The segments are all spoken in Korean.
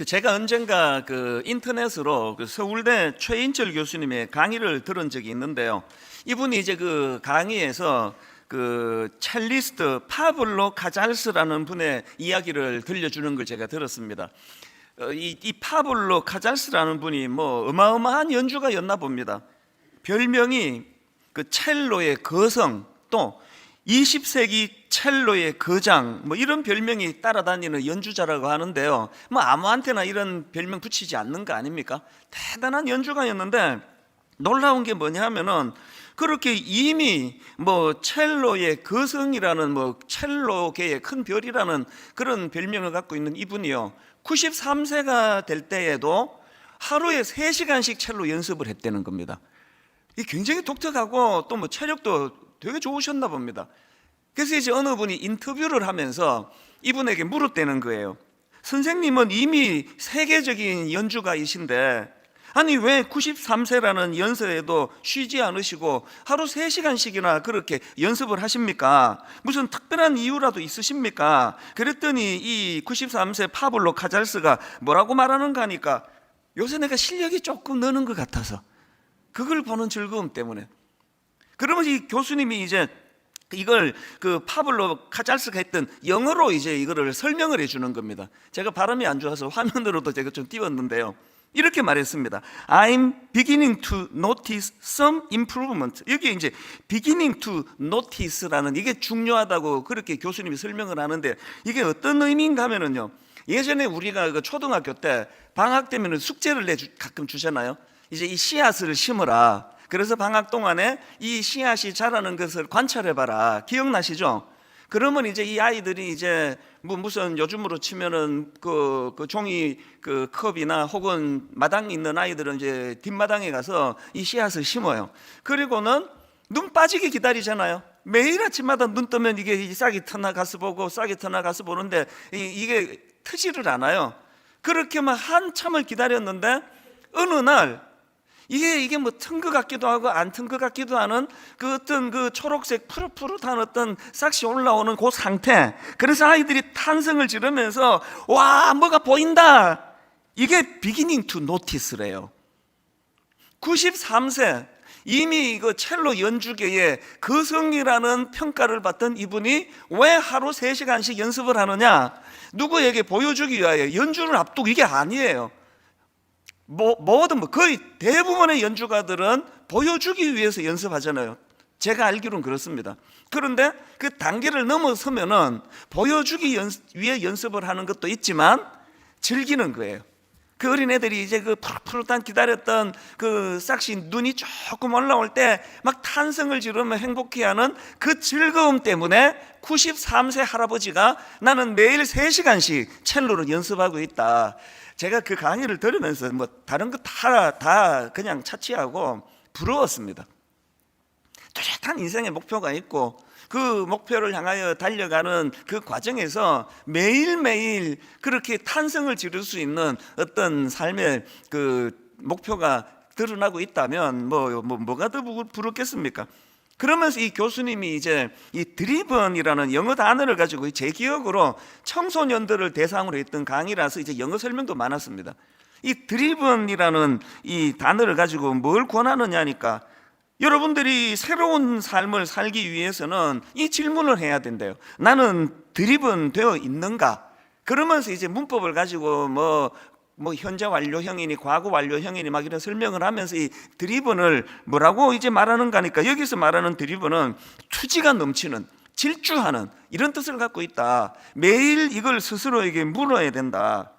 제가 언젠가 인터넷으로 서울대 최인철 교수님의 강의를 들은 적이 있는데요. 이분이 이제 그 강의에서 첼리스트 파블로 카잘스라는 분의 이야기를 들려주는 걸 제가 들었습니다. 이 파블로 카잘스라는 분이 어마어마한 연주가였나 봅니다. 별명이 첼로의 거성, 또 20세기 첼로의 거장, 이런 별명이 따라다니는 연주자라고 하는데요. 아무한테나 이런 별명 붙이지 않는 거 아닙니까? 대단한 연주가였는데 놀라운 게 뭐냐 하면은 그렇게 이미 첼로의 거성이라는 첼로계의 큰 별이라는 그런 별명을 갖고 있는 이분이요, 93세가 될 때에도 하루에 3시간씩 첼로 연습을 했다는 겁니다. 이게 굉장히 독특하고 또 체력도 되게 좋으셨나 봅니다. 그래서 이제 어느 분이 인터뷰를 하면서 이분에게 물었다는 거예요. 선생님은 이미 세계적인 연주가이신데 아니 왜 93세라는 연세에도 쉬지 않으시고 하루 3시간씩이나 그렇게 연습을 하십니까? 무슨 특별한 이유라도 있으십니까? 그랬더니 이 93세 파블로 카잘스가 뭐라고 말하는가 하니까 요새 내가 실력이 조금 느는 것 같아서, 그걸 보는 즐거움 때문에. 그러면 이 교수님이 이제 이걸 파블로 카잘스가 했던 영어로 이제 이거를 설명을 해주는 겁니다. 제가 발음이 안 좋아서 화면으로도 제가 좀 띄웠는데요. 이렇게 말했습니다. I'm beginning to notice some improvement. 여기 이제 beginning to notice라는 이게 중요하다고 그렇게 교수님이 설명을 하는데, 이게 어떤 의미인가 하면은요, 예전에 우리가 초등학교 때 방학 되면 숙제를 가끔 주잖아요. 이제 이 씨앗을 심으라. 그래서 방학 동안에 이 씨앗이 자라는 것을 관찰해봐라. 기억나시죠? 그러면 이제 이 아이들이 이제 무슨 요즘으로 치면은 그 종이 컵이나 혹은 마당에 있는 아이들은 이제 뒷마당에 가서 이 씨앗을 심어요. 그리고는 눈 빠지게 기다리잖아요. 매일 아침마다 눈 뜨면 이게 싹이 트나 가서 보고 싹이 트나 가서 보는데 이게 트지를 않아요. 그렇게 한참을 기다렸는데 어느 날 이게 튼 것 같기도 하고 안 튼 것 같기도 하는 어떤 초록색 푸릇푸릇한 어떤 싹이 올라오는 그 상태. 그래서 아이들이 탄성을 지르면서 와, 뭐가 보인다. 이게 beginning to notice래요. 93세 이미 첼로 연주계의 거성이라는 평가를 받던 이분이 왜 하루 3시간씩 연습을 하느냐? 누구에게 보여주기 위하여 연주를 앞두고, 이게 아니에요. 거의 대부분의 연주가들은 보여주기 위해서 연습하잖아요. 제가 알기로는 그렇습니다. 그런데 그 단계를 넘어서면은 보여주기 위해 연습을 하는 것도 있지만 즐기는 거예요. 그 어린애들이 이제 푸릇푸릇한 기다렸던 싹시 눈이 조금 올라올 때 막 탄성을 지르며 행복해하는 그 즐거움 때문에 93세 할아버지가 나는 매일 3시간씩 첼로를 연습하고 있다. 제가 그 강의를 들으면서 다른 거 다 그냥 차치하고 부러웠습니다. 뚜렷한 인생의 목표가 있고 그 목표를 향하여 달려가는 그 과정에서 매일매일 그렇게 탄성을 지를 수 있는 어떤 삶의 목표가 드러나고 있다면 뭐가 더 부럽겠습니까? 그러면서 이 교수님이 이제 이 드리븐이라는 영어 단어를 가지고 제 기억으로 청소년들을 대상으로 했던 강의라서 이제 영어 설명도 많았습니다. 이 드리븐이라는 이 단어를 가지고 뭘 권하느냐니까, 여러분들이 새로운 삶을 살기 위해서는 이 질문을 해야 된대요. 나는 드리븐 되어 있는가? 그러면서 이제 문법을 가지고 현재 완료형이니 과거 완료형이니 막 이런 설명을 하면서 이 드리븐을 뭐라고 이제 말하는가 하니까, 여기서 말하는 드리븐은 투지가 넘치는, 질주하는 이런 뜻을 갖고 있다. 매일 이걸 스스로에게 물어야 된다.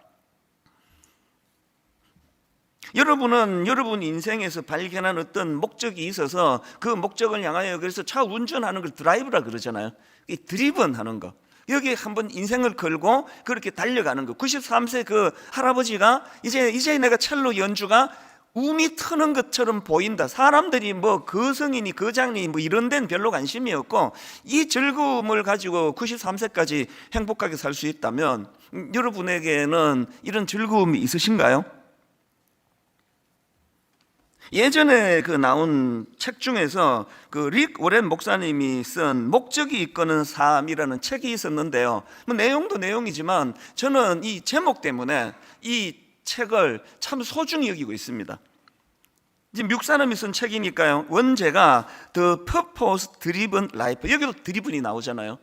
여러분은 여러분 인생에서 발견한 어떤 목적이 있어서 그 목적을 향하여, 그래서 차 운전하는 걸 드라이브라 그러잖아요. 이 드리븐 하는 거, 여기에 한번 인생을 걸고 그렇게 달려가는 거. 93세 그 할아버지가 이제 내가 첼로 연주가 음이 트는 것처럼 보인다. 사람들이 거성이니 거장니 이런 데는 별로 관심이 없고 이 즐거움을 가지고 93세까지 행복하게 살 수 있다면 여러분에게는 이런 즐거움이 있으신가요? 예전에 그 나온 책 중에서 그 릭 워렌 목사님이 쓴 목적이 이끄는 삶이라는 책이 있었는데요. 뭐 내용도 내용이지만 저는 이 제목 때문에 이 책을 참 소중히 여기고 있습니다. 이제 미국 사람이 쓴 책이니까요. 원제가 The Purpose Driven Life, 여기도 드리븐이 나오잖아요.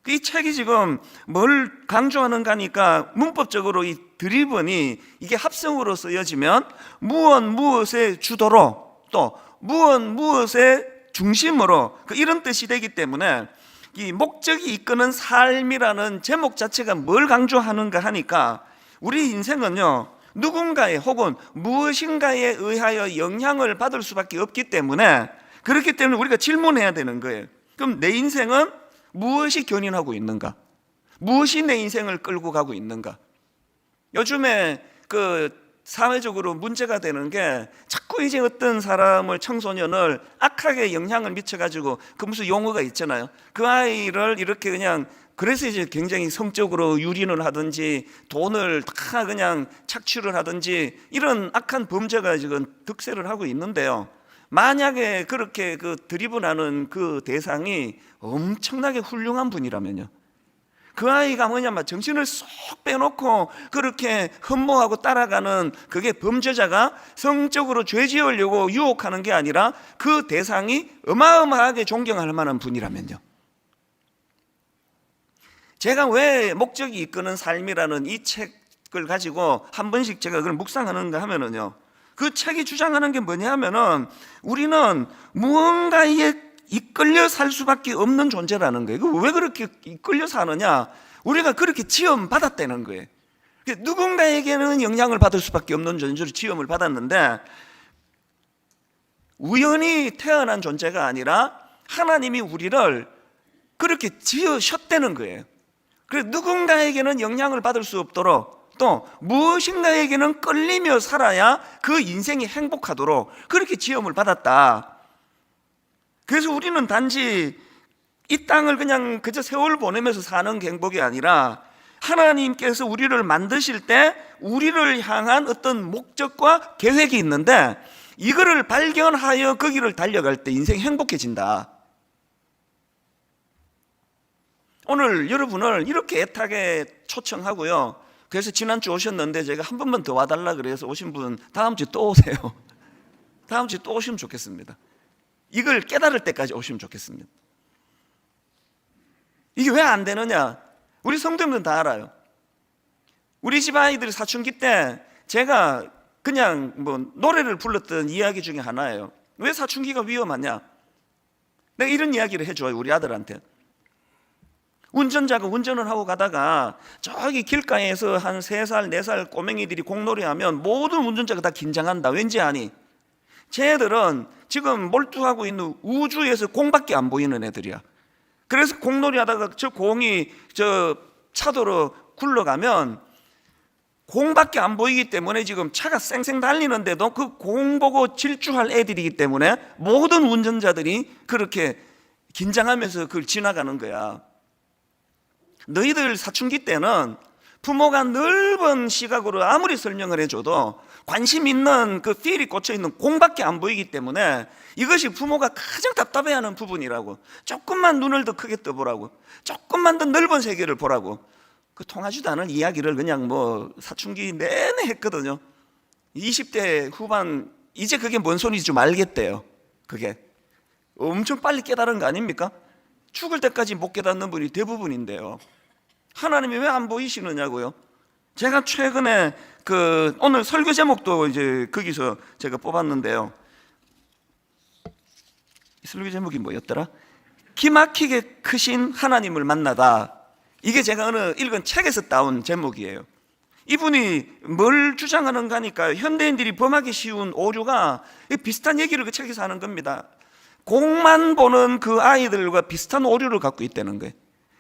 이 책이 지금 뭘 강조하는가 하니까 문법적으로 이 드리븐이 이게 합성으로 쓰여지면 무엇의 주도로 또 무엇의 중심으로 이런 뜻이 되기 때문에 이 목적이 이끄는 삶이라는 제목 자체가 뭘 강조하는가 하니까 우리 인생은요, 누군가의 혹은 무엇인가에 의하여 영향을 받을 수밖에 없기 때문에, 그렇기 때문에 우리가 질문해야 되는 거예요. 그럼 내 인생은 무엇이 견인하고 있는가? 무엇이 내 인생을 끌고 가고 있는가? 요즘에 그 사회적으로 문제가 되는 게 자꾸 이제 어떤 사람을, 청소년을 악하게 영향을 미쳐가지고 그 무슨 용어가 있잖아요. 그 아이를 이렇게 그냥, 그래서 이제 굉장히 성적으로 유린을 하든지 돈을 다 그냥 착취를 하든지 이런 악한 범죄가 지금 득세를 하고 있는데요. 만약에 그렇게 그 드리븐하는 그 대상이 엄청나게 훌륭한 분이라면요, 그 아이가 뭐냐면 정신을 쏙 빼놓고 그렇게 흠모하고 따라가는 그게 범죄자가 성적으로 죄 지으려고 유혹하는 게 아니라 그 대상이 어마어마하게 존경할 만한 분이라면요. 제가 왜 목적이 이끄는 삶이라는 이 책을 가지고 한 번씩 제가 그걸 묵상하는가 하면은요, 그 책이 주장하는 게 뭐냐 하면은 우리는 무언가에 이끌려 살 수밖에 없는 존재라는 거예요. 왜 그렇게 이끌려 사느냐? 우리가 그렇게 지음 받았다는 거예요. 누군가에게는 영향을 받을 수밖에 없는 존재로 지음을 받았는데, 우연히 태어난 존재가 아니라 하나님이 우리를 그렇게 지으셨다는 거예요. 그래서 누군가에게는 영향을 받을 수 없도록, 또 무엇인가에게는 끌리며 살아야 그 인생이 행복하도록 그렇게 지음을 받았다. 그래서 우리는 단지 이 땅을 그냥 그저 세월 보내면서 사는 게 행복이 아니라, 하나님께서 우리를 만드실 때 우리를 향한 어떤 목적과 계획이 있는데, 이거를 발견하여 그 길을 달려갈 때 인생이 행복해진다. 오늘 여러분을 이렇게 애타게 초청하고요, 그래서 지난주 오셨는데 제가 한 번만 더 와달라 그래서 오신 분 다음 주에 또 오세요. 다음 주에 또 오시면 좋겠습니다. 이걸 깨달을 때까지 오시면 좋겠습니다. 이게 왜 안 되느냐? 우리 성도님들은 다 알아요. 우리 집 아이들이 사춘기 때 제가 그냥 뭐 노래를 불렀던 이야기 중에 하나예요. 왜 사춘기가 위험하냐? 내가 이런 이야기를 해줘요, 우리 아들한테. 운전자가 운전을 하고 가다가 저기 길가에서 한 3살, 4살 꼬맹이들이 공놀이하면 모든 운전자가 다 긴장한다. 왠지 아니? 쟤들은 지금 몰두하고 있는 우주에서 공밖에 안 보이는 애들이야. 그래서 공놀이 하다가 저 공이 저 차도로 굴러가면 공밖에 안 보이기 때문에 지금 차가 쌩쌩 달리는데도 그 공 보고 질주할 애들이기 때문에 모든 운전자들이 그렇게 긴장하면서 그걸 지나가는 거야. 너희들 사춘기 때는 부모가 넓은 시각으로 아무리 설명을 해줘도 관심 있는 그 필이 꽂혀있는 공밖에 안 보이기 때문에 이것이 부모가 가장 답답해하는 부분이라고. 조금만 눈을 더 크게 떠보라고, 조금만 더 넓은 세계를 보라고. 그 통하지도 않은 이야기를 그냥 뭐 사춘기 내내 했거든요. 20대 후반 이제 그게 뭔 소리인지 좀 알겠대요. 그게 엄청 빨리 깨달은 거 아닙니까? 죽을 때까지 못 깨닫는 분이 대부분인데요. 하나님이 왜 안 보이시느냐고요? 제가 최근에 그 오늘 설교 제목도 이제 거기서 제가 뽑았는데요. 이 설교 제목이 뭐였더라? 기막히게 크신 하나님을 만나다. 이게 제가 어느 읽은 책에서 따온 제목이에요. 이분이 뭘 주장하는가 하니까 현대인들이 범하기 쉬운 오류가 비슷한 얘기를 그 책에서 하는 겁니다. 공만 보는 그 아이들과 비슷한 오류를 갖고 있다는 거예요.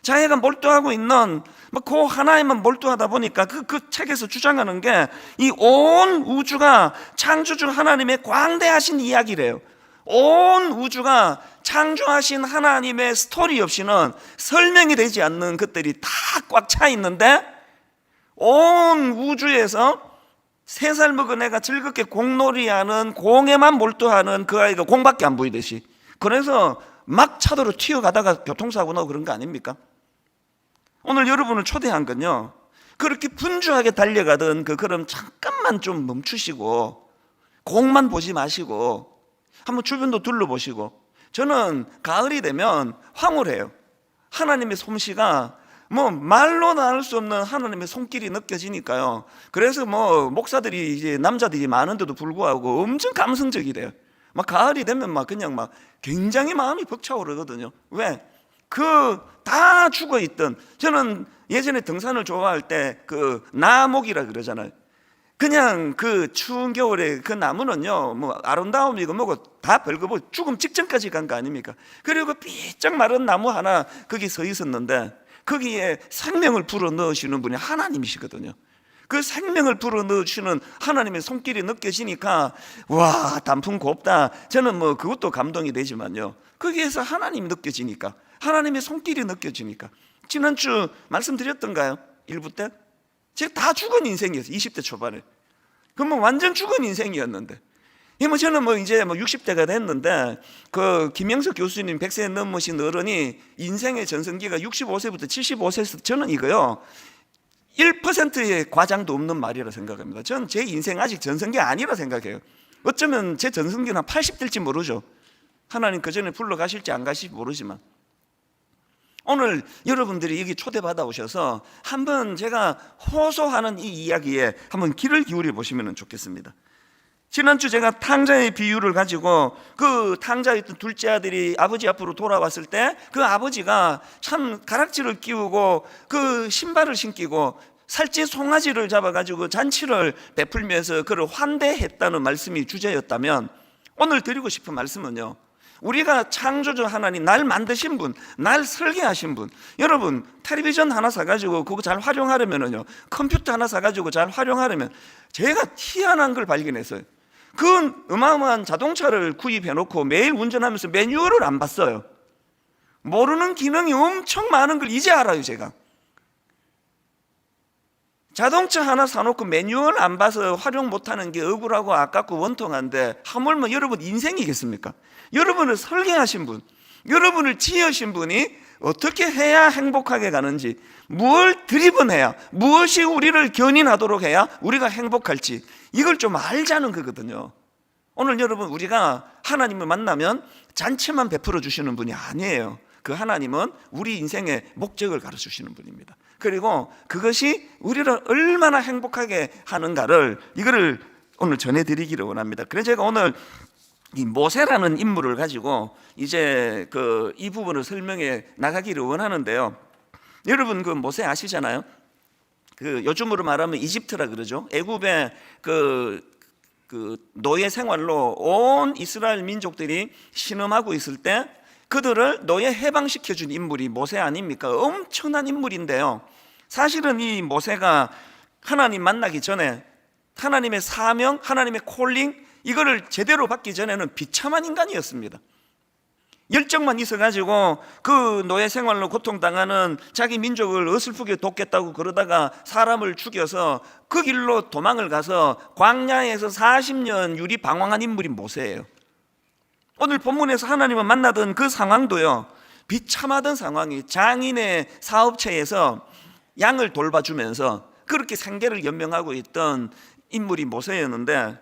자기가 몰두하고 있는 그 하나에만 몰두하다 보니까 그 책에서 주장하는 게 이 온 우주가 창조주 하나님의 광대하신 이야기래요. 온 우주가 창조하신 하나님의 스토리 없이는 설명이 되지 않는 것들이 다 꽉 차 있는데, 온 우주에서 3살 먹은 애가 즐겁게 공놀이하는, 공에만 몰두하는 그 아이가 공밖에 안 보이듯이, 그래서 막 차도로 튀어가다가 교통사고 나고 그런 거 아닙니까? 오늘 여러분을 초대한 건요, 그렇게 분주하게 달려가던 그 걸음 잠깐만 좀 멈추시고 공만 보지 마시고 한번 주변도 둘러보시고, 저는 가을이 되면 황홀해요. 하나님의 솜씨가 뭐 말로 나눌 수 없는 하나님의 손길이 느껴지니까요. 그래서 뭐 목사들이 이제 남자들이 많은데도 불구하고 엄청 감성적이 돼요. 막 가을이 되면 막 그냥 막 굉장히 마음이 벅차오르거든요. 왜? 그 다 죽어 있던, 저는 예전에 등산을 좋아할 때 그 나목이라 그러잖아요. 그냥 그 추운 겨울에 그 나무는요, 뭐 아름다움이고 뭐고 다 별거 뭐 죽음 직전까지 간 거 아닙니까? 그리고 삐쩍 마른 나무 하나 거기 서 있었는데 거기에 생명을 불어 넣으시는 분이 하나님이시거든요. 그 생명을 불어 넣으시는 하나님의 손길이 느껴지니까 와, 단풍 곱다. 저는 뭐 그것도 감동이 되지만요, 거기에서 하나님이 느껴지니까, 하나님의 손길이 느껴지니까. 지난주 말씀드렸던가요? 1부 때? 제가 다 죽은 인생이었어요. 20대 초반에. 그럼 완전 죽은 인생이었는데, 뭐 저는 뭐 이제 뭐 60대가 됐는데, 그 김영석 교수님 100세 넘으신 어른이 인생의 전성기가 65세부터 75세에서, 저는 이거요 1%의 과장도 없는 말이라 생각합니다. 저는 제 인생 아직 전성기 아니라 생각해요. 어쩌면 제 전성기는 한 80 될지 모르죠. 하나님 그 전에 불러 가실지 안 가실지 모르지만, 오늘 여러분들이 여기 초대받아 오셔서 한번 제가 호소하는 이 이야기에 한번 귀를 기울여 보시면 좋겠습니다. 지난주 제가 탕자의 비유를 가지고, 그 탕자에 있던 둘째 아들이 아버지 앞으로 돌아왔을 때 그 아버지가 참 가락지를 끼우고 그 신발을 신기고 살찌 송아지를 잡아가지고 잔치를 베풀면서 그를 환대했다는 말씀이 주제였다면, 오늘 드리고 싶은 말씀은요, 우리가 창조주 하나님, 날 만드신 분, 날 설계하신 분, 여러분 텔레비전 하나 사가지고 그거 잘 활용하려면요, 컴퓨터 하나 사가지고 잘 활용하려면, 제가 희한한 걸 발견했어요. 그 어마어마한 자동차를 구입해놓고 매일 운전하면서 매뉴얼을 안 봤어요. 모르는 기능이 엄청 많은 걸 이제 알아요. 제가 자동차 하나 사놓고 매뉴얼 안 봐서 활용 못하는 게 억울하고 아깝고 원통한데, 하물며 여러분 인생이겠습니까? 여러분을 설계하신 분, 여러분을 지으신 분이 어떻게 해야 행복하게 가는지, 무엇을 드리븐해야, 무엇이 우리를 견인하도록 해야 우리가 행복할지, 이걸 좀 알자는 거거든요. 오늘 여러분, 우리가 하나님을 만나면 잔치만 베풀어 주시는 분이 아니에요. 그 하나님은 우리 인생의 목적을 가르쳐 주시는 분입니다. 그리고 그것이 우리를 얼마나 행복하게 하는가를, 이거를 오늘 전해드리기를 원합니다. 그래서 제가 오늘 이 모세라는 인물을 가지고 이제 이 부분을 설명해 나가기를 원하는데요. 여러분 그 모세 아시잖아요? 그 요즘으로 말하면 이집트라 그러죠. 애굽의 그 노예 생활로 온 이스라엘 민족들이 신음하고 있을 때 그들을 노예 해방시켜준 인물이 모세 아닙니까? 엄청난 인물인데요, 사실은 이 모세가 하나님 만나기 전에 하나님의 사명, 하나님의 콜링, 이거를 제대로 받기 전에는 비참한 인간이었습니다. 열정만 있어가지고 그 노예 생활로 고통당하는 자기 민족을 어설프게 돕겠다고 그러다가 사람을 죽여서 그 길로 도망을 가서 광야에서 40년 유리 방황한 인물이 모세예요. 오늘 본문에서 하나님을 만나던 그 상황도요, 비참하던 상황이, 장인의 사업체에서 양을 돌봐주면서 그렇게 생계를 연명하고 있던 인물이 모세였는데,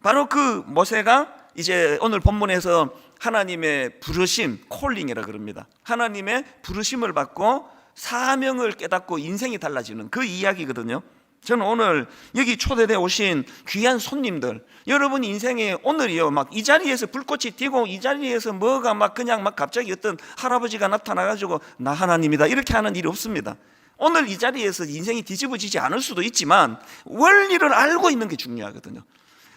바로 그 모세가 이제 오늘 본문에서 하나님의 부르심, 콜링이라 그럽니다. 하나님의 부르심을 받고 사명을 깨닫고 인생이 달라지는 그 이야기거든요. 저는 오늘 여기 초대되어 오신 귀한 손님들, 여러분 인생에 오늘이요, 막 이 자리에서 불꽃이 튀고 이 자리에서 뭐가 막 그냥 막 갑자기 어떤 할아버지가 나타나가지고 나 하나님이다 이렇게 하는 일이 없습니다. 오늘 이 자리에서 인생이 뒤집어지지 않을 수도 있지만 원리를 알고 있는 게 중요하거든요.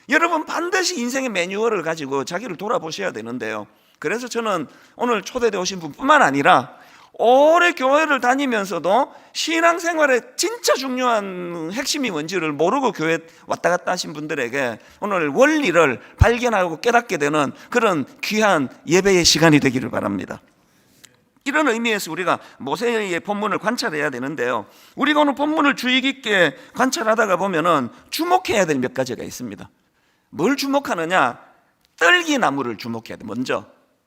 여러분 반드시 인생의 매뉴얼을 가지고 자기를 돌아보셔야 되는데요, 그래서 저는 오늘 초대되어 오신 분뿐만 아니라 오래 교회를 다니면서도 신앙생활에 진짜 중요한 핵심이 뭔지를 모르고 교회 왔다 갔다 하신 분들에게 오늘 원리를 발견하고 깨닫게 되는 그런 귀한 예배의 시간이 되기를 바랍니다. 이런 의미에서 우리가 모세의 본문을 관찰해야 되는데요, 우리가 오늘 본문을 주의 깊게 관찰하다가 보면은 주목해야 될 몇 가지가 있습니다. 뭘 주목하느냐? 떨기나무를 주목해야 돼. 먼저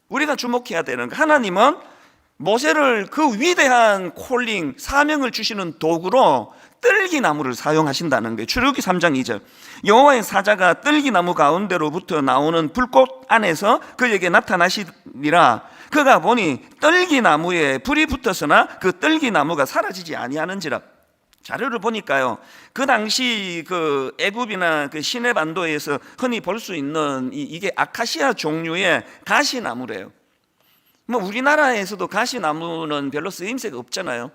우리가 주목해야 되는 거, 하나님은 모세를 그 위대한 콜링, 사명을 주시는 도구로 떨기나무를 사용하신다는 거예요. 출애굽기 3장 2절, 여호와의 사자가 떨기나무 가운데로부터 나오는 불꽃 안에서 그에게 나타나시니라. 그가 보니 떨기나무에 불이 붙었으나 그 떨기나무가 사라지지 아니하는지라. 자료를 보니까요, 그 당시 그 애굽이나 그 시내 반도에서 흔히 볼 수 있는 이게 아카시아 종류의 가시나무래요. 뭐 우리나라에서도 가시나무는 별로 쓰임새가 없잖아요.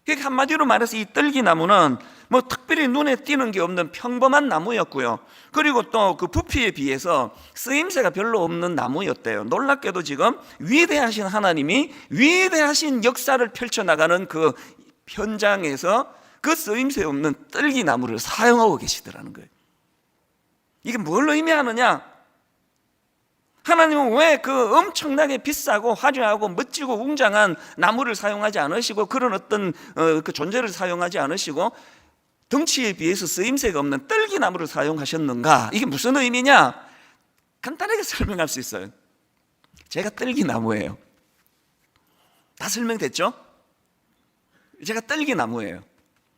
그러니까 한마디로 말해서 이 떨기나무는 뭐 특별히 눈에 띄는 게 없는 평범한 나무였고요, 그리고 또 그 부피에 비해서 쓰임새가 별로 없는 나무였대요. 놀랍게도 지금 위대하신 하나님이 위대하신 역사를 펼쳐나가는 그 현장에서 그 쓰임새 없는 떨기나무를 사용하고 계시더라는 거예요. 이게 뭘 의미하느냐? 하나님은 왜 그 엄청나게 비싸고 화려하고 멋지고 웅장한 나무를 사용하지 않으시고 그런 어떤 그 존재를 사용하지 않으시고 덩치에 비해서 쓰임새가 없는 떨기나무를 사용하셨는가? 이게 무슨 의미냐? 간단하게 설명할 수 있어요. 제가 떨기나무예요. 다 설명됐죠? 제가 떨기나무예요.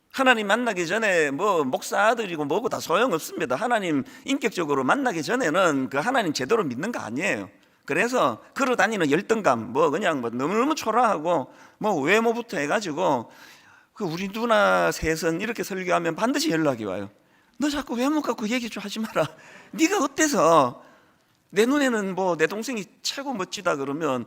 하나님 만나기 전에 뭐 목사 아들이고 뭐고 다 소용없습니다. 하나님 인격적으로 만나기 전에는 그 하나님 제대로 믿는 거 아니에요. 그래서 걸어다니는 열등감, 뭐 그냥 뭐 너무너무 초라하고 뭐 외모부터 해가지고 그 우리 누나 셋은 이렇게 설교하면 반드시 연락이 와요. 너 자꾸 외모 갖고 얘기 좀 하지 마라. 네가 어때서? 내 눈에는 뭐 내 동생이 최고 멋지다 그러면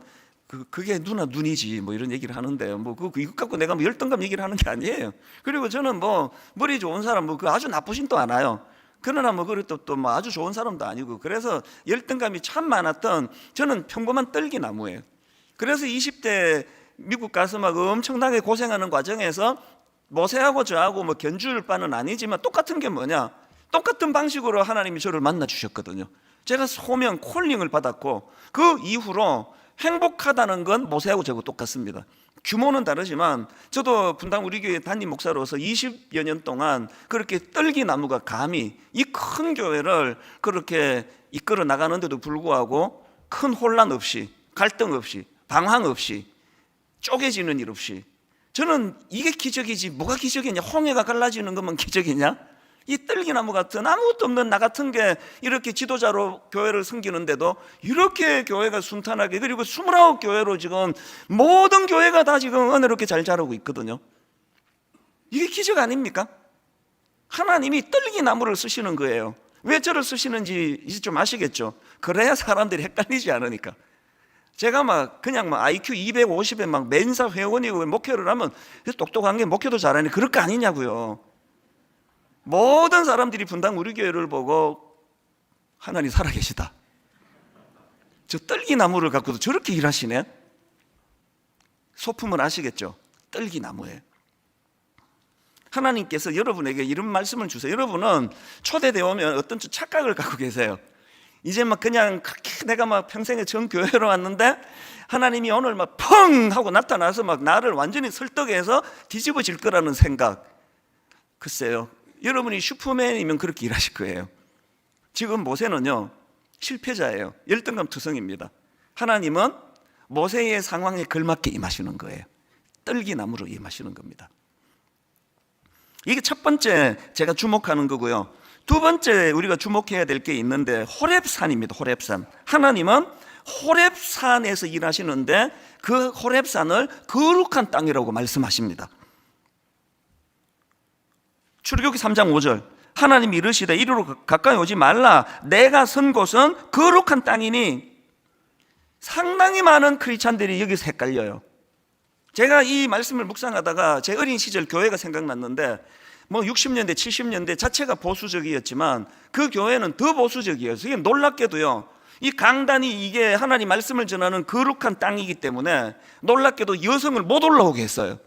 그게 누나 눈이지 뭐 이런 얘기를 하는데요, 뭐 이것 갖고 내가 뭐 열등감 얘기를 하는 게 아니에요. 그리고 저는 뭐 머리 좋은 사람 뭐 그 아주 나쁘진 또 않아요. 그러나 뭐 그래도 또 뭐 아주 좋은 사람도 아니고, 그래서 열등감이 참 많았던 저는 평범한 떨기나무예요. 그래서 20대 미국 가서 막 엄청나게 고생하는 과정에서 모세하고 저하고 뭐 견줄 바는 아니지만 똑같은 게 뭐냐? 똑같은 방식으로 하나님이 저를 만나 주셨거든요. 제가 소명 콜링을 받았고 그 이후로 행복하다는 건 모세하고 저하고 똑같습니다. 규모는 다르지만 저도 분당 우리 교회 담임 목사로서 20여 년 동안 그렇게 떨기나무가 감히 이 큰 교회를 그렇게 이끌어 나가는데도 불구하고 큰 혼란 없이, 갈등 없이, 방황 없이, 쪼개지는 일 없이, 저는 이게 기적이지 뭐가 기적이냐? 홍해가 갈라지는 것만 기적이냐? 이 떨기나무 같은 아무것도 없는 나 같은 게 이렇게 지도자로 교회를 섬기는데도 이렇게 교회가 순탄하게, 그리고 29교회로 지금 모든 교회가 다 지금 은혜롭게 잘 자라고 있거든요. 이게 기적 아닙니까? 하나님이 떨기나무를 쓰시는 거예요. 왜 저를 쓰시는지 이제 좀 아시겠죠? 그래야 사람들이 헷갈리지 않으니까. 제가 막 그냥 막 IQ 250에 막 멘사 회원이고 목회를 하면 똑똑한 게 목회도 잘하니 그럴 거 아니냐고요. 모든 사람들이 분당 우리 교회를 보고 하나님 살아계시다, 저 떨기나무를 갖고도 저렇게 일하시네. 소품은 아시겠죠? 떨기나무예요. 하나님께서 여러분에게 이런 말씀을 주세요. 여러분은 초대되어 오면 어떤 착각을 갖고 계세요. 이제 막 그냥 내가 막 평생에 정교회로 왔는데 하나님이 오늘 막 펑 하고 나타나서 막 나를 완전히 설득해서 뒤집어질 거라는 생각. 글쎄요, 여러분이 슈퍼맨이면 그렇게 일하실 거예요. 지금 모세는요 실패자예요. 열등감 투성입니다. 하나님은 모세의 상황에 걸맞게 임하시는 거예요. 떨기나무로 임하시는 겁니다. 이게 첫 번째 제가 주목하는 거고요. 두 번째 우리가 주목해야 될 게 있는데 호렙산입니다. 호렙산. 하나님은 호렙산에서 일하시는데 그 호렙산을 거룩한 땅이라고 말씀하십니다. 출애굽기 3장 5절, 하나님이 이르시되 이리로 가까이 오지 말라, 내가 선 곳은 거룩한 땅이니. 상당히 많은 크리스찬들이 여기서 헷갈려요. 제가 이 말씀을 묵상하다가 제 어린 시절 교회가 생각났는데 뭐 60년대 70년대 자체가 보수적이었지만 그 교회는 더 보수적이었어요. 이게 놀랍게도요, 이 강단이 이게 하나님 말씀을 전하는 거룩한 땅이기 때문에 놀랍게도 여성을 못 올라오게 했어요.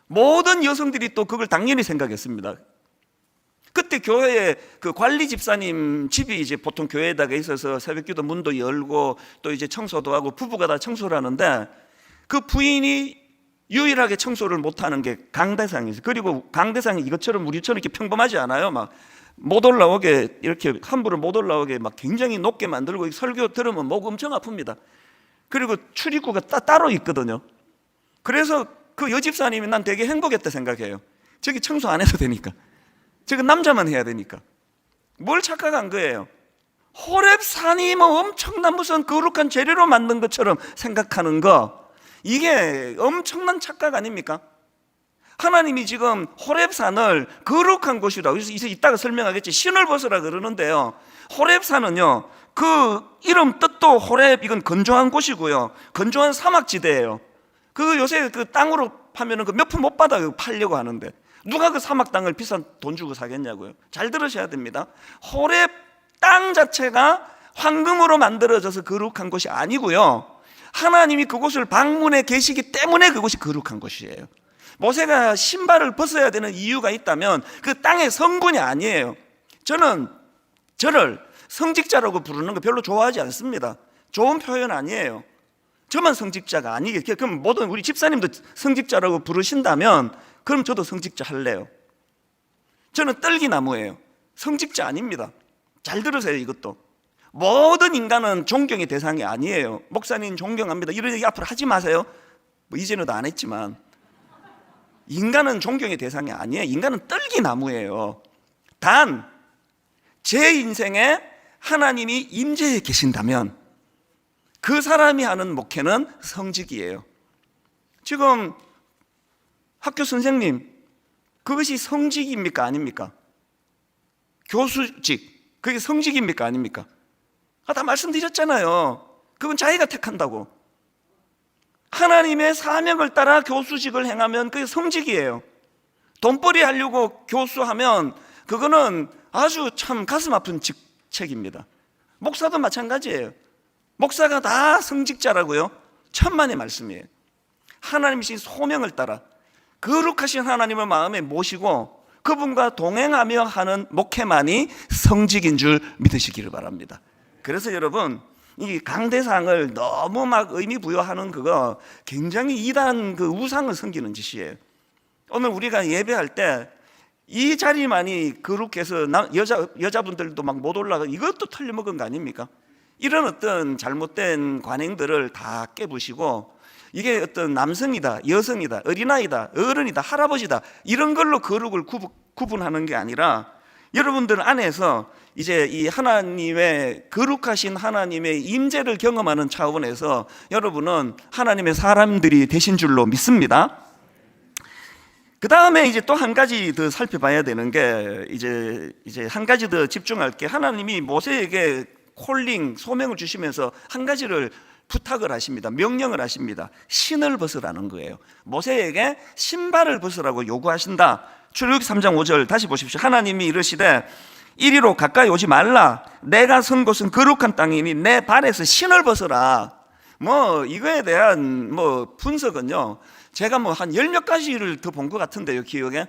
모든 여성들이 또 그걸 당연히 생각했습니다. 그때 교회에 그 관리 집사님 집이 이제 보통 교회에다가 있어서 새벽기도 문도 열고 또 이제 청소도 하고 부부가 다 청소를 하는데 그 부인이 유일하게 청소를 못하는 게 강대상이죠. 그리고 강대상이 이것처럼 우리처럼 이렇게 평범하지 않아요. 막 못 올라오게, 이렇게 함부로 못 올라오게 막 굉장히 높게 만들고, 설교 들으면 목 엄청 아픕니다. 그리고 출입구가 따로 있거든요. 그래서 그 여집사님이 난 되게 행복했다 생각해요. 저기 청소 안 해도 되니까, 저기 남자만 해야 되니까. 뭘 착각한 거예요? 호렙산이 뭐 엄청난 무슨 거룩한 재료로 만든 것처럼 생각하는 거, 이게 엄청난 착각 아닙니까? 하나님이 지금 호렙산을 거룩한 곳이라고, 그래서 이따가 설명하겠지, 신을 벗으라 그러는데요, 호렙산은요, 그 이름 뜻도 호렙, 이건 건조한 곳이고요, 건조한 사막지대예요. 그 요새 그 땅으로 파면은 그 몇 푼 못 받아 팔려고 하는데, 누가 그 사막 땅을 비싼 돈 주고 사겠냐고요. 잘 들으셔야 됩니다. 호렙 땅 자체가 황금으로 만들어져서 거룩한 곳이 아니고요, 하나님이 그곳을 방문해 계시기 때문에 그곳이 거룩한 곳이에요. 모세가 신발을 벗어야 되는 이유가 있다면 그 땅의 성분이 아니에요. 저는 저를 성직자라고 부르는 거 별로 좋아하지 않습니다. 좋은 표현 아니에요. 저만 성직자가 아니겠, 그럼 모든 우리 집사님도 성직자라고 부르신다면 그럼 저도 성직자 할래요. 저는 떨기나무예요. 성직자 아닙니다. 잘 들으세요. 이것도 모든 인간은 존경의 대상이 아니에요. 목사님 존경합니다 이런 얘기 앞으로 하지 마세요. 뭐 이제는 안 했지만, 인간은 존경의 대상이 아니에요. 인간은 떨기나무예요. 단 제 인생에 하나님이 임재해 계신다면 그 사람이 하는 목회는 성직이에요. 지금 학교 선생님, 그것이 성직입니까 아닙니까? 교수직, 그게 성직입니까 아닙니까? 다 말씀드렸잖아요. 그건 자기가 택한다고. 하나님의 사명을 따라 교수직을 행하면 그게 성직이에요. 돈벌이 하려고 교수하면 그거는 아주 참 가슴 아픈 직책입니다. 목사도 마찬가지예요. 목사가 다 성직자라고요? 천만의 말씀이에요. 하나님이신 소명을 따라 거룩하신 하나님을 마음에 모시고 그분과 동행하며 하는 목회만이 성직인 줄 믿으시기를 바랍니다. 그래서 여러분, 이 강대상을 너무 막 의미 부여하는 그거 굉장히 이단 그 우상을 섬기는 짓이에요. 오늘 우리가 예배할 때 이 자리만이 거룩해서 여자분들도 막 못 올라가, 이것도 털려먹은 거 아닙니까? 이런 어떤 잘못된 관행들을 다 깨부시고, 이게 어떤 남성이다, 여성이다, 어린아이다, 어른이다, 할아버지다, 이런 걸로 거룩을 구분하는 게 아니라 여러분들 안에서 이제 이 하나님의 거룩하신 하나님의 임재를 경험하는 차원에서 여러분은 하나님의 사람들이 되신 줄로 믿습니다. 그 다음에 이제 또 한 가지 더 살펴봐야 되는 게, 이제 한 가지 더 집중할 게, 하나님이 모세에게 콜링, 소명을 주시면서 한 가지를 부탁을 하십니다. 명령을 하십니다. 신을 벗으라는 거예요. 모세에게 신발을 벗으라고 요구하신다. 출애굽기 3장 5절 다시 보십시오. 하나님이 이르시되 이리로 가까이 오지 말라. 내가 선 곳은 거룩한 땅이니 내 발에서 신을 벗어라. 뭐 이거에 대한 뭐 분석은요, 제가 뭐 한 10몇 가지를 더 본 것 같은데요, 기억에.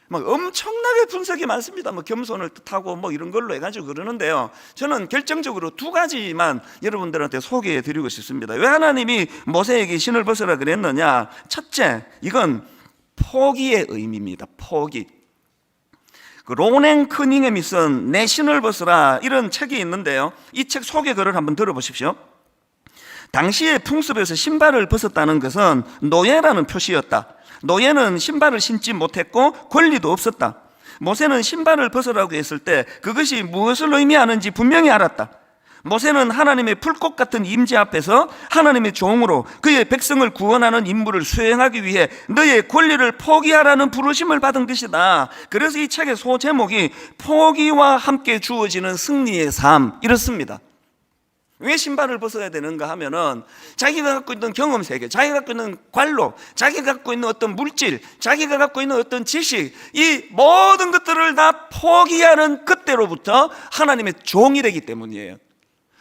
막 엄청나게 분석이 많습니다. 뭐 겸손을 뜻하고 뭐 이런 걸로 해가지고 그러는데요, 저는 결정적으로 두 가지만 여러분들한테 소개해 드리고 싶습니다. 왜 하나님이 모세에게 신을 벗으라 그랬느냐? 첫째, 이건 포기의 의미입니다. 포기. 그 로냉 커닝햄이 쓴 내 신을 벗으라, 이런 책이 있는데요, 이 책 소개글을 한번 들어보십시오. 당시의 풍습에서 신발을 벗었다는 것은 노예라는 표시였다. 노예는 신발을 신지 못했고 권리도 없었다. 모세는 신발을 벗으라고 했을 때 그것이 무엇을 의미하는지 분명히 알았다. 모세는 하나님의 풀꽃 같은 임재 앞에서 하나님의 종으로 그의 백성을 구원하는 임무를 수행하기 위해 너의 권리를 포기하라는 부르심을 받은 것이다. 그래서 이 책의 소제목이 포기와 함께 주어지는 승리의 삶, 이렇습니다. 왜 신발을 벗어야 되는가 하면은 자기가 갖고 있는 경험 세계, 자기가 갖고 있는 관로, 자기가 갖고 있는 어떤 물질, 자기가 갖고 있는 어떤 지식, 이 모든 것들을 다 포기하는 그때로부터 하나님의 종이 되기 때문이에요.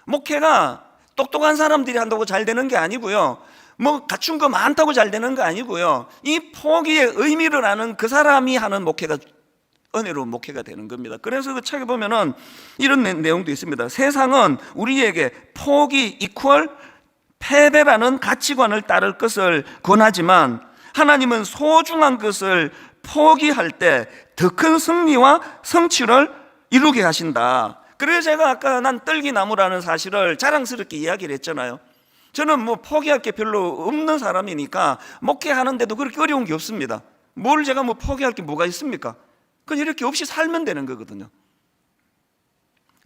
목회가 똑똑한 사람들이 한다고 잘 되는 게 아니고요, 뭐 갖춘 거 많다고 잘 되는 거 아니고요, 이 포기의 의미를 아는 그 사람이 하는 목회가 은혜로운 목회가 되는 겁니다. 그래서 그 책에 보면은 이런 내용도 있습니다. 세상은 우리에게 포기 이퀄 패배라는 가치관을 따를 것을 권하지만 하나님은 소중한 것을 포기할 때 더 큰 승리와 성취를 이루게 하신다. 그래서 제가 아까 난 떨기나무라는 사실을 자랑스럽게 이야기를 했잖아요. 저는 뭐 포기할 게 별로 없는 사람이니까 목회하는데도 그렇게 어려운 게 없습니다. 뭘 제가 뭐 포기할 게 뭐가 있습니까? 그냥 이렇게 없이 살면 되는 거거든요.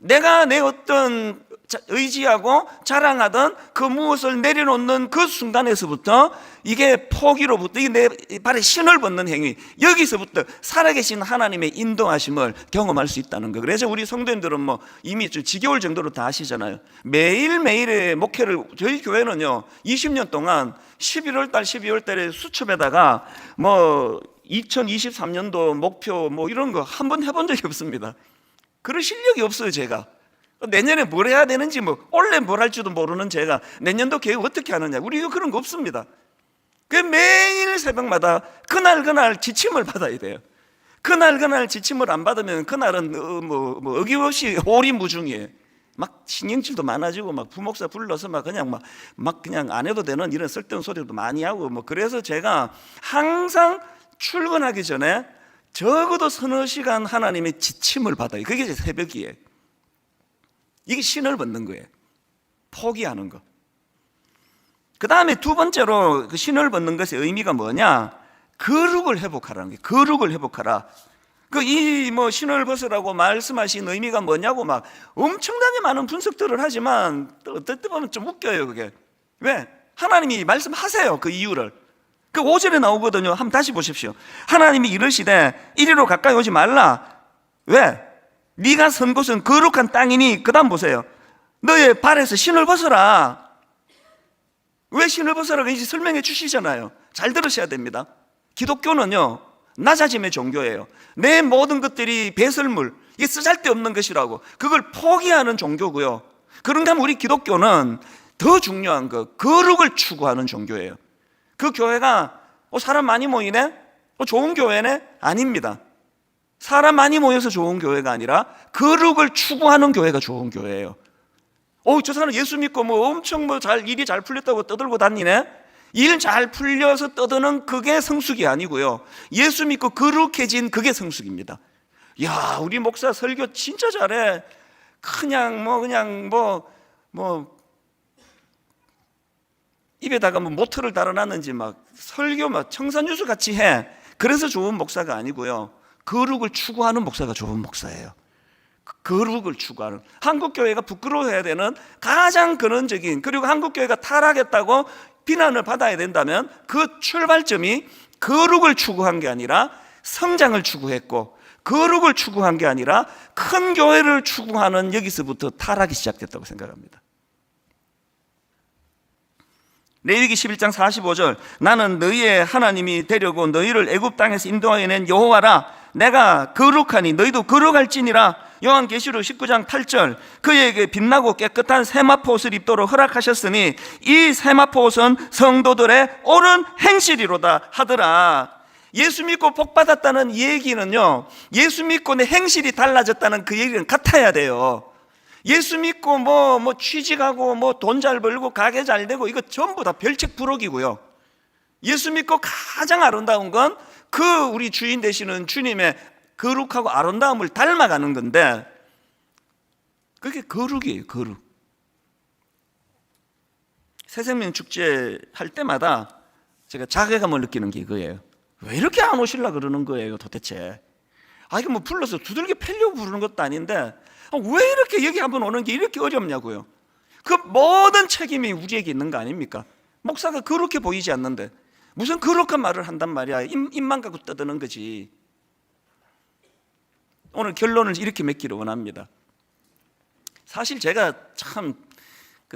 내가 내 어떤 의지하고 자랑하던 그 무엇을 내려놓는 그 순간에서부터 이게 포기로부터 이게 내 발에 신을 벗는 행위, 여기서부터 살아계신 하나님의 인도하심을 경험할 수 있다는 거. 그래서 우리 성도님들은 뭐 이미 좀 지겨울 정도로 다 아시잖아요. 매일매일의 목회를 저희 교회는요 20년 동안 11월 달 12월 달에 수첩에다가 뭐 2023년도 목표 뭐 이런 거 한 번 해본 적이 없습니다. 그럴 실력이 없어요. 제가 내년에 뭘 해야 되는지 뭐 올해 뭘 할지도 모르는 제가 내년도 계획 어떻게 하느냐, 우리 그런 거 없습니다. 그 매일 새벽마다 그날 지침을 받아야 돼요. 그날 지침을 안 받으면 그날은 뭐 어김없이 오리무중이에요. 막 신경질도 많아지고 막 부목사 불러서 막 그냥 안 해도 되는 이런 쓸데없는 소리도 많이 하고 뭐. 그래서 제가 항상 출근하기 전에 적어도 서너 시간 하나님의 지침을 받아요. 그게 제 새벽이에요. 이게 신을 벗는 거예요. 포기하는 거. 그 다음에 두 번째로 그 신을 벗는 것의 의미가 뭐냐? 거룩을 회복하라는 거예요. 거룩을 회복하라. 뭐 신을 벗으라고 말씀하신 의미가 뭐냐고 막 엄청나게 많은 분석들을 하지만 어떨 때 보면 좀 웃겨요. 그게 왜? 하나님이 말씀하세요. 그 이유를. 그 5절에 나오거든요. 한번 다시 보십시오. 하나님이 이르시되 이리로 가까이 오지 말라. 왜? 네가 선 곳은 거룩한 땅이니. 그 다음 보세요. 너의 발에서 신을 벗어라. 왜 신을 벗어라고 이제 설명해 주시잖아요. 잘 들으셔야 됩니다. 기독교는요 낮아짐의 종교예요. 내 모든 것들이 배설물, 이게 쓰잘데없는 것이라고 그걸 포기하는 종교고요. 그런가 하면 우리 기독교는 더 중요한 거, 거룩을 추구하는 종교예요. 그 교회가 사람 많이 모이네? 좋은 교회네? 아닙니다. 사람 많이 모여서 좋은 교회가 아니라 거룩을 추구하는 교회가 좋은 교회예요. 저 사람 예수 믿고 뭐 엄청 일이 잘 풀렸다고 떠들고 다니네? 일 잘 풀려서 떠드는 그게 성숙이 아니고요. 예수 믿고 거룩해진 그게 성숙입니다. 야, 우리 목사 설교 진짜 잘해. 그냥 입에다가 모터를 달아놨는지 막 설교 청산유수 같이 해. 그래서 좋은 목사가 아니고요. 거룩을 추구하는 목사가 좋은 목사예요. 거룩을 추구하는. 한국교회가 부끄러워해야 되는 가장 근원적인, 그리고 한국교회가 타락했다고 비난을 받아야 된다면 그 출발점이 거룩을 추구한 게 아니라 성장을 추구했고, 거룩을 추구한 게 아니라 큰 교회를 추구하는 여기서부터 타락이 시작됐다고 생각합니다. 레위기 11장 45절 나는 너희의 하나님이 되려고 너희를 애굽 땅에서 인도하여 낸 여호와라. 내가 거룩하니 너희도 거룩할지니라. 요한계시록 19장 8절 그에게 빛나고 깨끗한 세마포옷을 입도록 허락하셨으니 이 세마포옷은 성도들의 옳은 행실이로다 하더라. 예수 믿고 복 받았다는 얘기는요, 예수 믿고 내 행실이 달라졌다는 그 얘기는 같아야 돼요. 예수 믿고 취직하고 돈 잘 벌고 가게 잘 되고 이거 전부 다 별책부록이고요. 예수 믿고 가장 아름다운 건 그 우리 주인 되시는 주님의 거룩하고 아름다움을 닮아가는 건데, 그게 거룩이에요. 거룩. 새생명 축제 할 때마다 제가 자괴감을 느끼는 게 이거예요. 왜 이렇게 안 오시려고 그러는 거예요 도대체. 이거 불러서 두들겨 패려고 부르는 것도 아닌데 왜 이렇게 여기 한번 오는 게 이렇게 어렵냐고요. 그 모든 책임이 우리에게 있는 거 아닙니까? 목사가 그렇게 보이지 않는데 무슨 거룩한 말을 한단 말이야. 입만 갖고 떠드는 거지. 오늘 결론을 이렇게 맺기를 원합니다. 사실 제가 참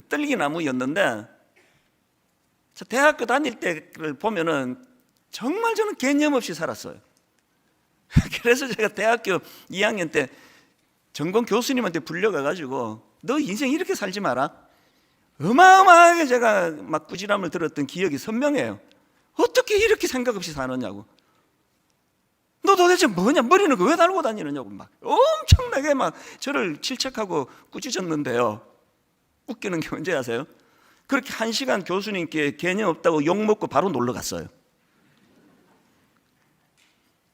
떨기나무였는데 대학교 다닐 때를 보면은 정말 저는 개념 없이 살았어요. 그래서 제가 대학교 2학년 때 전공 교수님한테 불려가가지고 너 인생 이렇게 살지 마라. 어마어마하게 제가 막 꾸지람을 들었던 기억이 선명해요. 어떻게 이렇게 생각 없이 사느냐고. 너 도대체 뭐냐? 머리는 왜 달고 다니느냐고 막 엄청나게 막 저를 질책하고 꾸짖었는데요. 웃기는 게 뭔지 아세요? 그렇게 1시간 교수님께 개념 없다고 욕먹고 바로 놀러 갔어요.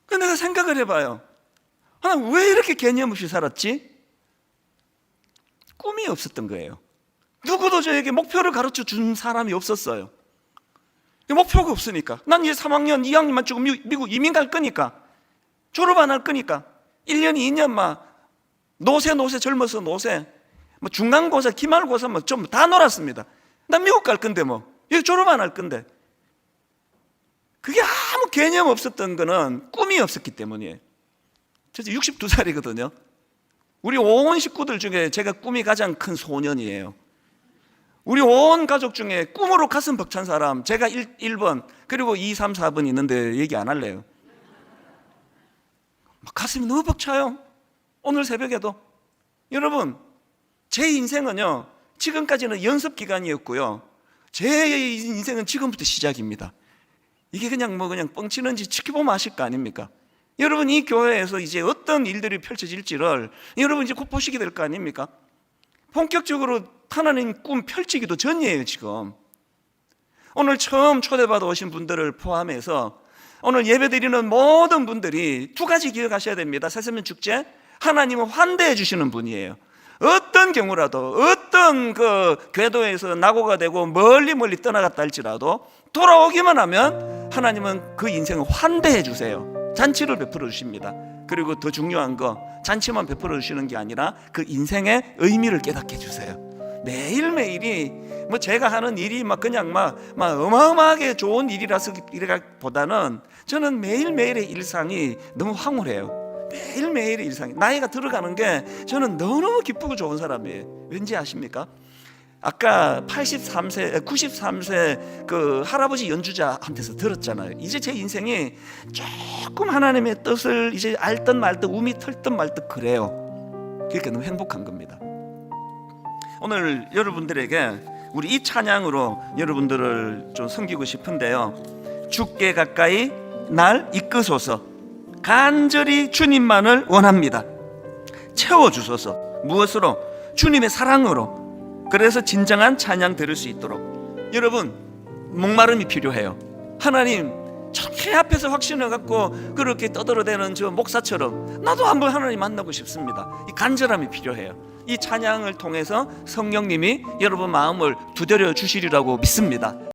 근데 내가 생각을 해봐요. 하나님 왜 이렇게 개념 없이 살았지? 꿈이 없었던 거예요. 누구도 저에게 목표를 가르쳐 준 사람이 없었어요. 목표가 없으니까. 난 이제 3학년 2학년만 주고 미국 이민 갈 거니까, 졸업 안 할 거니까 1년 2년 막 노세 젊어서 노세 뭐 중간고사 기말고사 뭐 좀 다 놀았습니다. 난 미국 갈 건데 뭐 여기 졸업 안 할 건데. 그게 아무 개념 없었던 거는 꿈이 없었기 때문이에요. 저 62살이거든요 우리 온 식구들 중에 제가 꿈이 가장 큰 소년이에요. 우리 온 가족 중에 꿈으로 가슴 벅찬 사람 제가 1번 그리고 2, 3, 4번 있는데 얘기 안 할래요. 가슴이 너무 벅차요. 오늘 새벽에도. 여러분, 제 인생은요 지금까지는 연습 기간이었고요, 제 인생은 지금부터 시작입니다. 이게 그냥 뻥치는지 지켜보면 아실 거 아닙니까? 여러분, 이 교회에서 이제 어떤 일들이 펼쳐질지를 여러분 이제 곧 보시게 될 거 아닙니까? 본격적으로 하나님 꿈 펼치기도 전이에요. 지금 오늘 처음 초대받아 오신 분들을 포함해서 오늘 예배드리는 모든 분들이 두 가지 기억하셔야 됩니다. 새세면 축제, 하나님은 환대해 주시는 분이에요. 어떤 경우라도, 어떤 그 궤도에서 낙오가 되고 멀리 떠나갔다 할지라도 돌아오기만 하면 하나님은 그 인생을 환대해 주세요. 잔치를 베풀어 주십니다. 그리고 더 중요한 거, 잔치만 베풀어 주시는 게 아니라 그 인생의 의미를 깨닫게 해주세요. 매일매일이 뭐 제가 하는 일이 그냥 어마어마하게 좋은 일이라서 보다는 저는 매일매일의 일상이 너무 황홀해요. 매일매일의 일상이, 나이가 들어가는 게 저는 너무너무 기쁘고 좋은 사람이에요. 왠지 아십니까? 아까 93세 그 할아버지 연주자한테서 들었잖아요. 이제 제 인생이 조금 하나님의 뜻을 이제 알듯 말듯 우미 털듯 말듯 그래요. 그러니까 너무 행복한 겁니다. 오늘 여러분들에게 우리 이 찬양으로 여러분들을 좀 섬기고 싶은데요, 주께 가까이 날 이끄소서, 간절히 주님만을 원합니다. 채워주소서. 무엇으로? 주님의 사랑으로. 그래서 진정한 찬양 들을 수 있도록. 여러분, 목마름이 필요해요. 하나님 저렇게 앞에서 확신을 갖고 그렇게 떠들어대는 저 목사처럼 나도 한번 하나님 만나고 싶습니다. 이 간절함이 필요해요. 이 찬양을 통해서 성령님이 여러분 마음을 두드려 주시리라고 믿습니다.